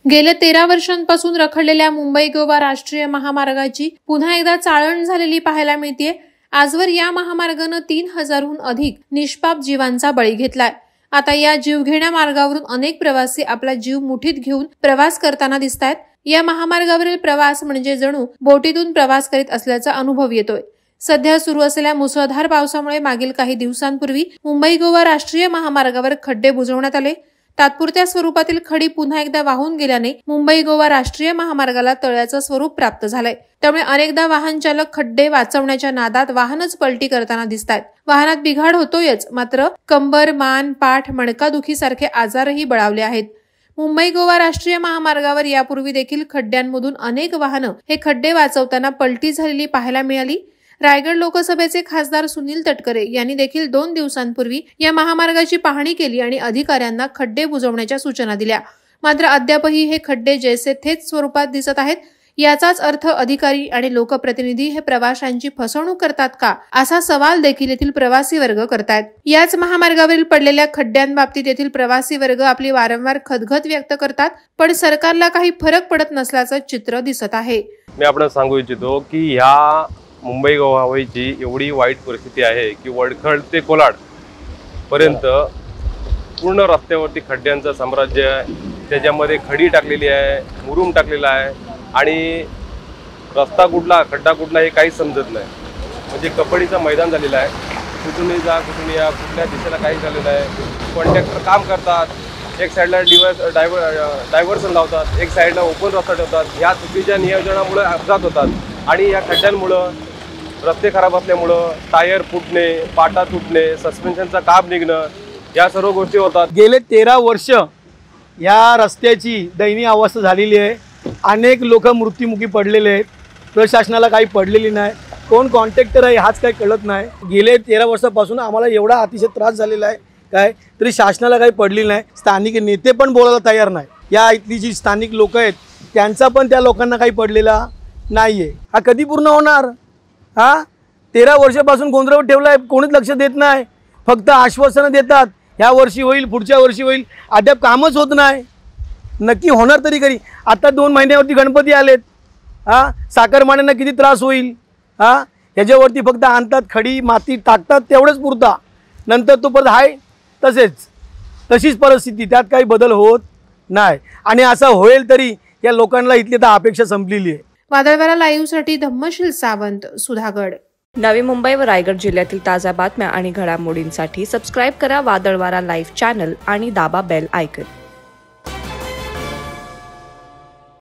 गेल्या 13 वर्षांपासून रखडलेल्या मुंबई गोवा राष्ट्रीय महामार्गाची पुन्हा एकदा चाळण झालेली पाहायला मिळते। आजवर या महामार्गाने 3000हून अधिक निष्पाप जीवांचा बळी घेतलाय। आता या जीवघेण्या मार्गावरून अनेक प्रवासी आपला जीव मुठीत घेऊन प्रवास करताना दिसतायत। या महामार्गावरील प्रवास म्हणजे जणू बोटीतून प्रवास करीत असल्याचा अनुभव येतोय। सध्या सुरू असलेल्या मुसळधार पावसामुळे मागील काही दिवसांपूर्वी मुंबई गोवा राष्ट्रीय महामार्गावर खड्डे बुजवण्यात आले। तात्पुरत्या स्वरूपातील खडी पुन्हा एकदा वाहून गेल्याने मुंबई गोवा राष्ट्रीय महामार्गाला तळ्याचं स्वरूप प्राप्त झालंय। त्यामुळे अनेकदा वाहन चालक खड्डे वाचवण्याच्या नादात वाहनच पलटी करताना दिसतात। वाहनात बिघाड होतोयच, मात्र कंबर, मान, पाठ, मणकादुखी सारखे आजारही बळावले आहेत। मुंबई गोवा राष्ट्रीय महामार्गावर यापूर्वी देखील खड्ड्यांमधून अनेक वाहनं हे खड्डे वाचवताना पलटी झालेली पाहायला मिळाली। रायगड लोकसभेचे खासदार सुनील तटकरे यांनी देखील 2 दिवसांपूर्वी या महामार्गाची पाहणी केली आणि अधिकाऱ्यांना खड्डे बुजवण्याच्या सूचना दिल्या। मात्र अद्यापही हे खड्डे जैसे थेच स्वरूपात दिसत आहेत। याचाच अर्थ अधिकारी आणि लोकप्रतिनिधी हे प्रवाशांची फसवणूक करतात का, असा सवाल देखील येथील प्रवासी वर्ग करतायत। याच महामार्गावरील पडलेल्या खड्ड्यांबाबतीत येथील प्रवासी वर्ग आपली वारंवार खदखद व्यक्त करतात, पण सरकारला काही फरक पडत नसल्याचं चित्र दिसत आहे। मी आपण सांगू इच्छितो की ह्या मुंबई गोवाची एवढी वाईट परिस्थिती आहे की वडखळ ते कोलाड पर्यंत पूर्ण रस्त्यावरती खड्ड्यांचं साम्राज्य आहे। त्याच्यामध्ये खडी टाकलेली आहे, मुरुम टाकलेला आहे आणि रस्ता कुठला खड्डा कुठला हे काही समजत नाही। म्हणजे कबड्डीचं मैदान झालेलं आहे। कुठूनही जा कुठूनही या, कुठल्या दिशेला काही झालेलं आहे। कॉन्ट्रॅक्टर काम करतात, एक साईडला डायव्हर्सन लावतात, एक साईडला ओपन रस्ता ठेवतात। या चुकीच्या नियोजनामुळे अपघात होतात आणि या खड्ड्यांमुळे रस्ते खराब असल्यामुळं टायर फुटणे, पाटा तुटणे, सस्पेन्शनचा काप निघणं, या सर्व गोष्टी होतात। गेले 13 वर्ष या रस्त्याची दयनीय अवस्था झालेली आहे। अनेक लोक मृत्युमुखी पडलेले आहेत, प्रशासनाला काही पडलेली नाही। कोण कॉन्ट्रॅक्टर आहे हाच काही कळत नाही। गेले 13 वर्षापासून आम्हाला एवढा अतिशय त्रास झालेला आहे काय तरी शासनाला काही पडलेली नाही। स्थानिक नेते पण बोलायला तयार नाही। या इथली जी स्थानिक लोक आहेत त्यांचा पण त्या लोकांना काही पडलेला नाहीये। हा कधी पूर्ण होणार? 13 वर्षापासून गोंधळावर ठेवलाय, कोणीच लक्ष देत नाही। फक्त आश्वासनं देतात, ह्या वर्षी होईल, पुढच्या वर्षी होईल, अद्याप कामच होत नाही। नक्की होणार तरी कधी? आता 2 महिन्यावरती गणपती आलेत। साखरमान्यांना किती त्रास होईल? ह्याच्यावरती फक्त आणतात खडी माती टाकतात, तेवढंच पुरता, नंतर तो परत आहे तशीच परिस्थिती, त्यात काही बदल होत नाही। आणि असं होईल तरी या लोकांना इथली तर अपेक्षा संपलेली आहे। वादळवारा लाईव्ह साठी धम्मशील सावंत, सुधागड। नवी मुंबई व रायगड जिल्ह्यातील ताज्या बातम्या आणि घडामोडींसाठी सबस्क्राईब करा वादळवारा लाईव्ह चॅनल आणि दाबा बेल आयकॉन।